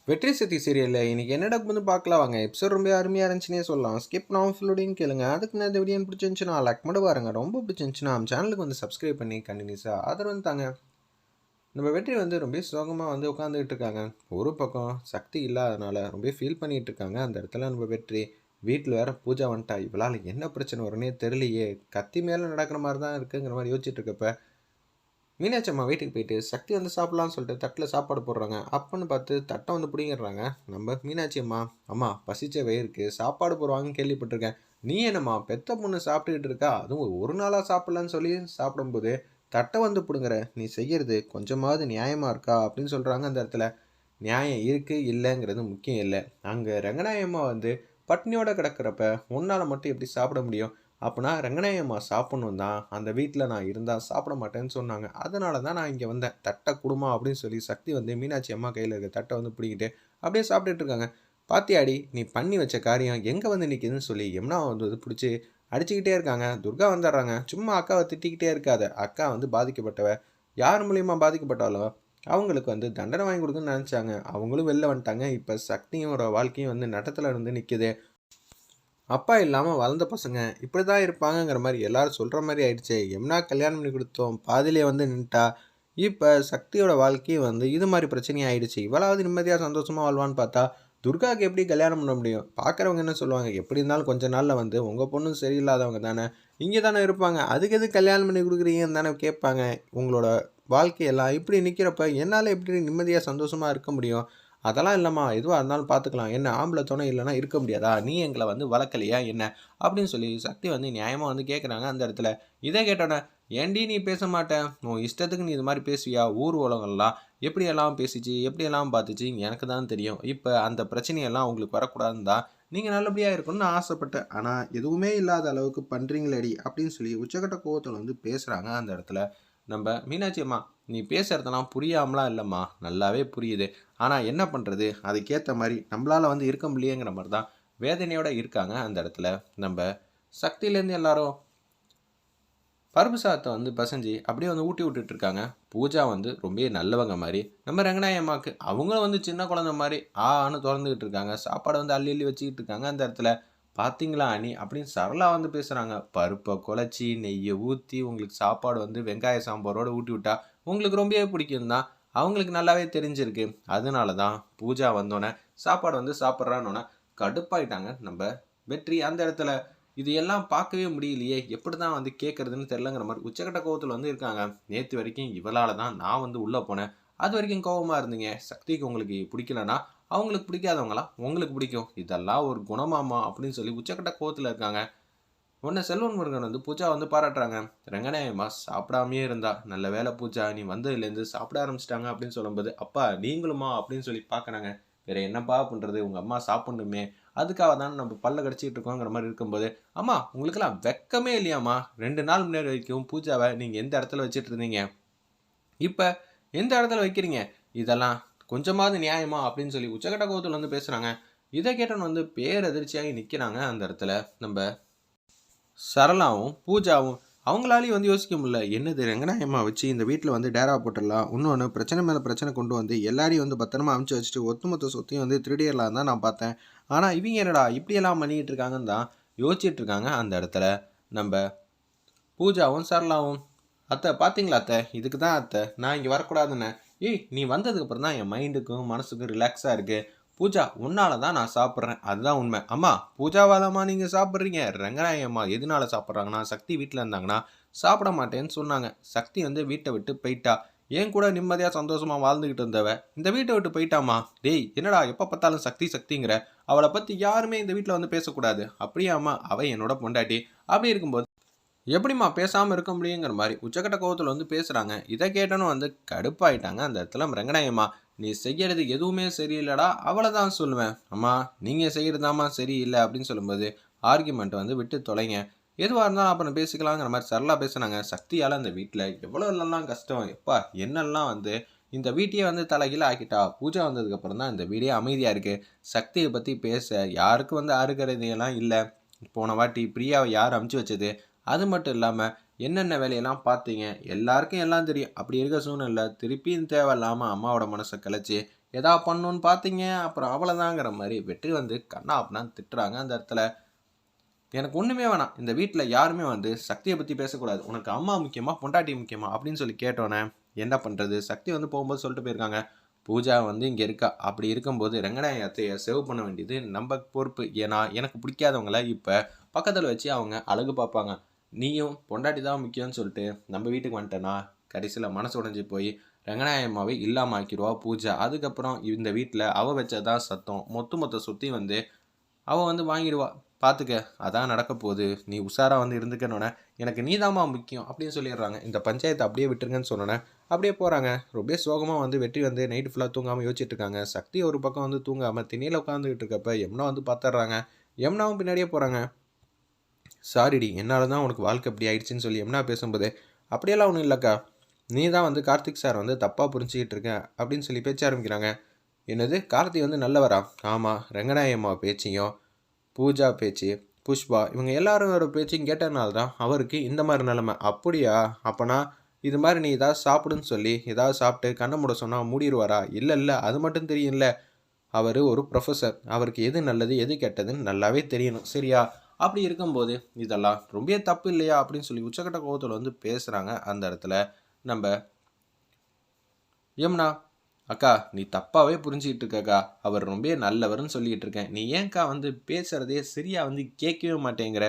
வெற்றி சத்தி சீரியல்ல இன்னைக்கு என்ன நடக்குதுன்னு பார்க்கலாம் வாங்க. எபிசோட் ரொம்ப அருமையா இருந்துச்சுன்னே சொல்லலாம். ஸ்கிப் பண்ணாம ஃபுல்லோடையும் கேளுங்க. அதுக்கு நான் இந்த வீடியோ பிடிச்சிருந்துச்சுன்னா லைக் மட்டும் பாருங்க. ரொம்ப பிடிச்சிருந்துச்சுன்னா நம்ம சேனலுக்கு வந்து சப்ஸ்கிரைப் பண்ணி கண்டினியூஸா ஆதரவு தாங்க. நம்ம வெற்றி வந்து ரொம்ப சோகமா வந்து உட்காந்துக்கிட்டு இருக்காங்க. ஒரு பக்கம் சக்தி இல்லாதனால ரொம்ப ஃபீல் பண்ணிட்டு இருக்காங்க. அந்த இடத்துல நம்ம வெற்றி வீட்டில் வேற பூஜா வந்துட்டா. இவளால் என்ன பிரச்சனை வரும்னே தெரியலையே. கத்தி மேலே நடக்கிற மாதிரி தான் இருக்குங்கிற மாதிரி யோசிச்சுட்டு இருக்கப்ப மீனாட்சி அம்மா வீட்டுக்கு போயிட்டு சக்தி வந்து சாப்பிட்லான்னு சொல்லிட்டு தட்டில் சாப்பாடு போடுறாங்க. அப்பன்னு பார்த்து தட்டை வந்து பிடிங்கிடுறாங்க. நம்ம மீனாட்சி அம்மா, அம்மா பசிச்ச வயிறுக்கு சாப்பாடு போடுவாங்கன்னு கேள்விப்பட்டிருக்கேன். நீ என்னம்மா பெத்த பொண்ணு சாப்பிட்டுக்கிட்டு இருக்கா, அதுவும் ஒரு நாளாக சாப்பிட்லான்னு சொல்லி சாப்பிடும்போது தட்டை வந்து பிடுங்குற, நீ செய்கிறது கொஞ்சமாவது நியாயமாக இருக்கா அப்படின்னு சொல்கிறாங்க. அந்த இடத்துல நியாயம் இருக்குது இல்லைங்கிறது முக்கியம் இல்லை. அங்கே ரங்கநாயம்மா வந்து பட்னியோட கிடக்கிறப்ப உன்னால் மட்டும் எப்படி சாப்பிட முடியும்? அப்போனா ரங்கநாயம்மா சாப்பிட்ணும் தான் அந்த வீட்டில் நான் இருந்தால் சாப்பிட மாட்டேன்னு சொன்னாங்க. அதனால தான் நான் இங்கே வந்தேன். தட்டை குடுமா அப்படின்னு சொல்லி சக்தி வந்து மீனாட்சி அம்மா கையில் இருக்க தட்டை வந்து பிடிக்கிட்டு அப்படியே சாப்பிட்டுட்டு இருக்காங்க. பாத்தியாடி நீ பண்ணி வச்ச காரியம் எங்கே வந்து நிற்கிதுன்னு சொல்லி யமுனா வந்து பிடிச்சி அடிச்சுக்கிட்டே இருக்காங்க. துர்கா வந்துடுறாங்க. சும்மா அக்காவை திட்டிக்கிட்டே இருக்காத. அக்கா வந்து பாதிக்கப்பட்டவ. யார் மூலியமாக பாதிக்கப்பட்டாலோ அவங்களுக்கு வந்து தண்டனை வாங்கி கொடுக்குன்னு நினச்சாங்க. அவங்களும் வெளில வந்துட்டாங்க. இப்போ சக்தியோட வாழ்க்கையும் வந்து நட்டத்தில் இருந்து நிற்குது. அப்பா இல்லாமல் வளர்ந்த பசங்க இப்படி தான் இருப்பாங்கங்கிற மாதிரி எல்லாரும் சொல்கிற மாதிரி ஆயிடுச்சு. யமுனா கல்யாணம் பண்ணி கொடுத்தோம், பாதியிலே வந்து நின்ட்டா. இப்போ சக்தியோட வாழ்க்கையும் வந்து இது மாதிரி பிரச்சனையாக ஆயிடுச்சு. இவளாவது நிம்மதியாக சந்தோஷமாக வாழ்வான்னு பார்த்தா துர்காவுக்கு எப்படி கல்யாணம் பண்ண முடியும்? பார்க்குறவங்க என்ன சொல்லுவாங்க, எப்படி இருந்தாலும் கொஞ்ச நாளில் வந்து உங்கள் பொண்ணும் சரியில்லாதவங்க தானே, இங்கே தானே இருப்பாங்க, அதுக்கு எது கல்யாணம் பண்ணி கொடுக்குறீங்கன்னு தானே கேட்பாங்க. உங்களோட வாழ்க்கையெல்லாம் இப்படி நிற்கிறப்ப என்னால் எப்படி நிம்மதியாக சந்தோஷமாக இருக்க முடியும்? அதெல்லாம் இல்லைம்மா, எதுவாக இருந்தாலும் பார்த்துக்கலாம். என்ன ஆம்பளை துணை இல்லைன்னா இருக்க முடியாதா? நீ எங்களை வந்து வளர்க்கலையா என்ன? அப்படின்னு சொல்லி சக்தி வந்து நியாயமாக வந்து கேட்குறாங்க அந்த இடத்துல. இதை கேட்டோன்னே, ஏன்டி நீ பேச மாட்டேன்? உன் இஷ்டத்துக்கு நீ இது மாதிரி பேசுவியா? ஊர் உலகம்லாம் எப்படியெல்லாம் பேசிச்சு, எப்படியெல்லாம் பார்த்துச்சு எனக்கு தான் தெரியும். இப்போ அந்த பிரச்சனையெல்லாம் உங்களுக்கு வரக்கூடாதுன்னு தான் நீங்கள் நல்லபடியாக இருக்கணும்னு ஆசைப்பட்டேன். ஆனால் எதுவுமே இல்லாத அளவுக்கு பண்ணுறீங்களேடி அப்படின்னு சொல்லி உச்சக்கட்ட கோவத்தில் வந்து பேசுகிறாங்க அந்த இடத்துல. நம்ம மீனாட்சி அம்மா, நீ பேசுகிறதெல்லாம் புரியாமலாம் இல்லைம்மா, நல்லாவே புரியுது. ஆனால் என்ன பண்ணுறது, அதுக்கேற்ற மாதிரி நம்மளால் வந்து இருக்க முடியலையேங்கிற மாதிரி தான் வேதனையோடு இருக்காங்க அந்த இடத்துல. நம்ம சக்தியிலேருந்து எல்லாரும் பருப்பு சாதத்தை வந்து பசைஞ்சு அப்படியே வந்து ஊட்டி விட்டுட்ருக்காங்க. பூஜா வந்து ரொம்ப நல்லவங்க மாதிரி. நம்ம ரங்கநாய அம்மாவுக்கு அவங்களும் வந்து சின்ன குழந்தை மாதிரி ஆன்னு திறந்துக்கிட்டு இருக்காங்க. சாப்பாடை வந்து அள்ளி அள்ளி வச்சுக்கிட்டு இருக்காங்க அந்த இடத்துல. பார்த்தீங்களா அண்ணி அப்படின்னு சரளா வந்து பேசுகிறாங்க. பருப்பை குழச்சி நெய்யை ஊற்றி உங்களுக்கு சாப்பாடு வந்து வெங்காய சாம்பாரோடு ஊட்டி விட்டா உங்களுக்கு ரொம்பவே பிடிக்கும் தான் அவங்களுக்கு நல்லாவே தெரிஞ்சிருக்கு. அதனால தான் பூஜா வந்தோடனே சாப்பாடு வந்து சாப்பிட்றான்னொன்னே கடுப்பாயிட்டாங்க நம்ம வெற்றி அந்த இடத்துல. இது எல்லாம் பார்க்கவே முடியலையே, எப்படி தான் வந்து கேட்குறதுன்னு தெரிலங்கிற மாதிரி உச்சக்கட்ட கோவத்தில் வந்து இருக்காங்க. நேற்று வரைக்கும் இவளால் தான் நான் வந்து உள்ளே போனேன், அது வரைக்கும் கோவமாக இருந்தீங்க. சக்திக்கு உங்களுக்கு பிடிக்கலன்னா அவங்களுக்கு பிடிக்காதவங்களா உங்களுக்கு பிடிக்கும், இதெல்லாம் ஒரு குணமாமா அப்படின்னு சொல்லி உச்சக்கட்ட கோவத்தில் இருக்காங்க. உன்னை செல்வன் முருகன் வந்து பூஜா வந்து பாராட்டுறாங்க. ரங்கநாயம்மா சாப்பிடாமையே இருந்தா, நல்ல வேலை பூஜா நீ வந்ததுலேருந்து சாப்பிட ஆரம்பிச்சிட்டாங்க அப்படின்னு சொல்லும்போது, அப்பா நீங்களுமா அப்படின்னு சொல்லி பார்க்குறாங்க. வேற என்னப்பா பண்ணுறது, உங்கள் அம்மா சாப்பிடணுமே, அதுக்காக தானே நம்ம பல்ல கடிச்சிட்டு இருக்கோங்கிற மாதிரி இருக்கும்போது, அம்மா உங்களுக்கெல்லாம் வெக்கமே இல்லையாம்மா, 2 நாள் முன்னாடி வரைக்கும் பூஜாவை நீங்கள் எந்த இடத்துல வச்சுட்டு இருந்தீங்க, இப்போ எந்த இடத்துல வைக்கிறீங்க, இதெல்லாம் கொஞ்சமாவது நியாயமா அப்படின்னு சொல்லி உச்சகட்ட கோவத்தில் வந்து பேசுகிறாங்க. இதை கேட்டோன்னு வந்து பேரதிர்ச்சியாகி நிற்கிறாங்க அந்த இடத்துல நம்ம சரளாவும் பூஜாவும். அவங்களாலையும் வந்து யோசிக்க முடியல, என்னது ரங்கநாயம்மா வச்சு இந்த வீட்டில் வந்து டேரா போட்டுடலாம், இன்னொன்று பிரச்சனை மேலே பிரச்சனை கொண்டு வந்து எல்லாரையும் வந்து பத்திரமா அமுச்சு வச்சுட்டு ஒட்டுமொத்த சொத்தையும் வந்து திருடிடலாம் தான் நான் பார்த்தேன். ஆனால் இவங்க என்னடா இப்படியெல்லாம் பண்ணிக்கிட்டு இருக்காங்கன்னு தான் யோசிச்சுட்டு இருக்காங்க அந்த இடத்துல நம்ம பூஜாவும் சரளாவும். அத்தை பார்த்தீங்களா அத்தை, இதுக்கு தான் அத்தை நான் இங்கே வரக்கூடாதுன்னு. ஏய் நீ வந்ததுக்கப்புறம் தான் என் மைண்டுக்கும் மனசுக்கும் ரிலாக்ஸாக இருக்குது. பூஜா உன்னால தான் நான் சாப்பிட்றேன், அதுதான் உண்மை. அம்மா பூஜாவாலம்மா நீங்கள் சாப்பிட்றீங்க, ரங்கநாயகி அம்மா எதனால சாப்பிட்றாங்கன்னா சக்தி வீட்டில் இருந்தாங்கன்னா சாப்பிட மாட்டேன்னு சொன்னாங்க. சக்தி வந்து வீட்டை விட்டு போயிட்டா, ஏன் கூட நிம்மதியாக சந்தோஷமாக வாழ்ந்துக்கிட்டு இருந்தவ இந்த வீட்டை விட்டு போயிட்டாமா. டேய் என்னடா எப்போ பார்த்தாலும் சக்தி சக்திங்கிற, அவளை பற்றி யாருமே இந்த வீட்டில் வந்து பேசக்கூடாது. அப்படியே அம்மா அவள் என்னோட பொண்டாட்டி, அப்படி இருக்கும்போது எப்படிம்மா பேசாமல் இருக்க முடியுங்கிற மாதிரி உச்சக்கட்ட கோவத்தில் வந்து பேசுகிறாங்க. இதை கேட்டனும் வந்து கடுப்பாயிட்டாங்க அந்த இடத்துல ரங்கநாயம்மா. நீ செய்கிறது எதுவுமே சரியில்லடா, அவளை தான் சொல்லுவேன். அம்மா நீங்கள் செய்கிறதாம்மா சரியில்லை அப்படின்னு சொல்லும்போது ஆர்கியூமெண்ட் வந்து விட்டு தொலைங்க, எதுவாக இருந்தாலும் அப்புறம் பேசிக்கலாங்கிற மாதிரி சரளா பேசுனாங்க. சக்தியால் அந்த வீட்டில் எவ்வளோலாம் கஷ்டம், எப்பா என்னெல்லாம் வந்து இந்த வீட்டையே வந்து தலைகீழ ஆக்கிட்டா. பூஜா வந்ததுக்கப்புறம் தான் இந்த வீடே அமைதியாக இருக்குது. சக்தியை பற்றி பேச யாருக்கும் வந்து அருகதையெல்லாம் இல்லை. போன வாட்டி பிரியாவை யார் அமுச்சு வச்சது, அது மட்டும் இல்லாமல் என்னென்ன வேலையெல்லாம் பார்த்தீங்க? எல்லாருக்கும் எல்லாம் தெரியும். அப்படி இருக்க சூழ்நிலையில திருப்பியும் தேவையில்லாம அம்மாவோட மனச கலைச்சு, எதா பண்ணணும்னு பார்த்தீங்க, அப்புறம் அவ்வளோதாங்கிற மாரி வெற்றி வந்து கன்னா பின்னான்னு திட்டுறாங்க அந்த இடத்துல. எனக்கு ஒண்ணுமே வேணாம். இந்த வீட்ல யாருமே வந்து சக்திய பத்தி பேசக்கூடாது. உனக்கு அம்மா முக்கியமா? பொண்டாட்டி முக்கியமா? அப்படின்னு சொல்லி கேட்டோனே, என்ன பண்றது? சக்தி வந்து போகும்போது சொல்லிட்டு போயிருக்காங்க. பூஜா வந்து இங்க இருக்கா. அப்படி இருக்கும்போது ரங்கநாயகி அத்தைய சேவ் பண்ண வேண்டியது நம்ப பொறுப்பு. ஏன்னா, எனக்கு பிடிக்காதவங்கள இப்ப பக்கத்துல வச்சு அவங்க அழகு பார்ப்பாங்க. நீயும் பொண்டாட்டி தான் முக்கியம்னு சொல்லிட்டு நம்ம வீட்டுக்கு வந்துட்டேன்னா, கடைசியில மனசு உடைஞ்சு போய் ரங்கநாயகி அம்மாவை இல்லாம ஆக்கிருவா பூஜா. அதுக்கப்புறம் இந்த வீட்ல அவ வச்சதான் சத்தம். மொத்த சொத்தையும் வந்து அவ வந்து வாங்கிடுவா. பார்த்துக்க அதான் நடக்க போகுது. நீ உஷாரா வந்து இருந்துக்கன்னோனே, எனக்கு நீதாம்மா முக்கியம் அப்படின்னு சொல்லிடுறாங்க. இந்த பஞ்சாயத்த அப்படியே விட்டுருங்கன்னு சொன்னோனே, அப்படியே போறாங்க. ரொம்பவே சோகமா வந்து வெற்றி வந்து நைட்டு ஃபுல்லா தூங்காம யோசிச்சுட்டு இருக்காங்க. சக்தி ஒரு பக்கம் வந்து தூங்காம திண்ணையில உட்காந்துக்கிட்டு இருக்கப்ப, யமுனா வந்து பார்த்துடுறாங்க. யமுனாவும் பின்னாடியே போறாங்க. சாரிடி என்னால தான் உனக்கு வாழ்க்கை இப்படி ஆயிடுச்சுன்னு சொல்லி யமுனா பேசும்போது, அப்படியெல்லாம் ஒண்ணும் இல்லக்கா. நீ தான் வந்து கார்த்திக் சார் வந்து தப்பா புரிஞ்சுக்கிட்டு இருக்க அப்படின்னு சொல்லி பேச்ச ஆரம்பிக்கிறாங்க. என்னது கார்த்திக் வந்து நல்லவரா? ஆமா. ரங்கநாயகி அம்மா பேச்சையும் பூஜா பேச்சு, புஷ்பா இவங்க எல்லாரோட பேச்சையும் கேட்டதுனால தான் அவருக்கு இந்த மாதிரி நிலைமை. அப்படியா? அப்பனா இது மாதிரி நீ ஏதாவது சாப்பிடுன்னு சொல்லி ஏதாவது சாப்பிட்டு கண்ணை மூட சொன்னா மூடிடுவாரா? இல்லை இல்லை அது மட்டும் தெரியும்ல. அவர் ஒரு ப்ரொஃபஸர். அவருக்கு எது நல்லது எது கெட்டதுன்னு நல்லாவே தெரியணும். சரியா? அப்படி இருக்கும்போது இதெல்லாம் ரொம்ப தப்பு இல்லையா? அப்படின்னு சொல்லி உச்சக்கட்ட கோவத்தில் வந்து பேசுகிறாங்க அந்த இடத்துல நம்ம யமுனா. அக்கா நீ தப்பாவே புரிஞ்சுக்கிட்டு இருக்கக்கா. அவர் ரொம்ப நல்லவர்னு சொல்லிட்டு இருக்கேன். நீ ஏன்க்கா வந்து பேசுறதே சரியா வந்து கேட்கவே மாட்டேங்கிற?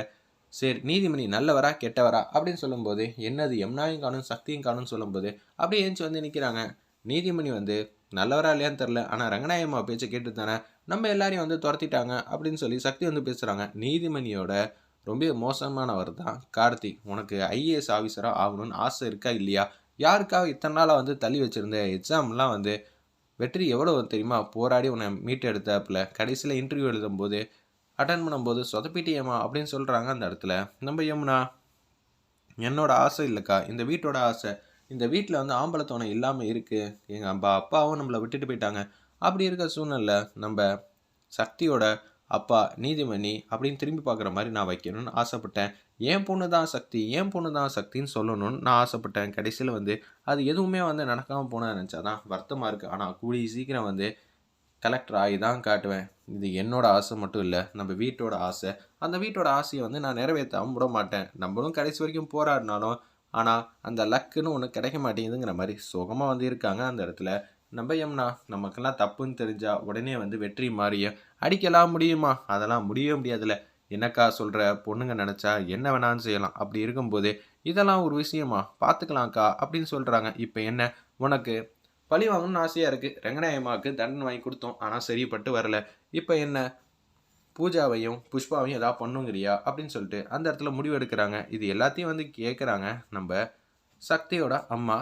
சரி நீதிமணி நல்லவரா கெட்டவரா அப்படின்னு சொல்லும்போது என்னது யமுனாவையும் காணும் சக்தியும் காணும்னு சொல்லும்போது அப்படியே ஏஞ்சி வந்து நிற்கிறாங்க. நீதிமணி வந்து நல்லவரா இல்லையான்னு தெரில. ஆனால் ரங்கநாயகம்மா பேச்சை கேட்டு தானே நம்ம எல்லாரையும் வந்து துரத்திட்டாங்க அப்படின்னு சொல்லி சக்தி வந்து பேசுகிறாங்க. நீதிமணியோட ரொம்ப மோசமானவர் தான் கார்த்திக். உனக்கு ஐஏஎஸ் ஆஃபீஸராக ஆகணும்னு ஆசை இருக்கா இல்லையா? யாருக்காக இத்தனை நாளாக வந்து தள்ளி வச்சிருந்த எக்ஸாம்லாம் வந்து வெற்றி எவ்வளோ தெரியுமா போராடி உன்னை மீட்டு எடுத்தாப்புல. கடைசியில் இன்டர்வியூ எழுதும்போது அட்டன் பண்ணும்போது சொதப்பிட்டியேம்மா அப்படின்னு சொல்கிறாங்க அந்த இடத்துல. நம்ம யமுனா என்னோட ஆசை இல்லைக்கா இந்த வீட்டோட ஆசை. இந்த வீட்டில் வந்து ஆம்பளை துணை இல்லாமல் இருக்குது. எங்கள் அப்பாவும் நம்மளை விட்டுட்டு போயிட்டாங்க. அப்படி இருக்க சூழ்நிலை நம்ம சக்தியோட அப்பா நீதிமணி அப்படின்னு திரும்பி பார்க்குற மாதிரி நான் வைக்கணும்னு ஆசைப்பட்டேன். என் பொண்ணு தான் சக்தி என் பொண்ணு தான் சக்தின்னு சொல்லணும்னு நான் ஆசைப்பட்டேன். கடைசியில் வந்து அது எதுவுமே வந்து நடக்காமல் போன நினச்சா தான் வருத்தமாக இருக்குது. ஆனால் கூடிய சீக்கிரம் வந்து கலெக்டர் ஆகி தான் காட்டுவேன். இது என்னோட ஆசை மட்டும் இல்லை நம்ம வீட்டோட ஆசை. அந்த வீட்டோட ஆசையை வந்து நான் நிறைவேற்றாமல் விட மாட்டேன். நம்மளும் கடைசி வரைக்கும் போராடினாலும் ஆனால் அந்த லக்குன்னு ஒன்று கிடைக்க மாட்டேங்குதுங்கிற மாதிரி சுகமாக வந்து இருக்காங்க அந்த இடத்துல. நம்ம யமுனா நமக்கெல்லாம் தப்புன்னு தெரிஞ்சா உடனே வந்து வெற்றி மாறிய அடிக்கலாம் முடியுமா? அதெல்லாம் முடியவே முடியாதுல்ல. என்னக்கா சொல்கிற? பொண்ணுங்க நினச்சா என்ன வேணாலும் செய்யலாம். அப்படி இருக்கும்போது இதெல்லாம் ஒரு விஷயமா? பார்த்துக்கலாம்க்கா அப்படின்னு சொல்கிறாங்க. இப்போ என்ன உனக்கு பழி வாங்கணும்னு ஆசையாக இருக்குது. ரங்கநாயகம்மாவுக்கு தண்டனை வாங்கி கொடுத்தோம். ஆனால் சரிப்பட்டு வரல. இப்போ என்ன பூஜாவையும் புஷ்பாவையும் ஏதாவது பண்ணுங்கிறியா அப்படின்னு சொல்லிட்டு அந்த இடத்துல முடிவு எடுக்கிறாங்க. இது எல்லாத்தையும் வந்து கேட்குறாங்க நம்ம சக்தியோட அம்மா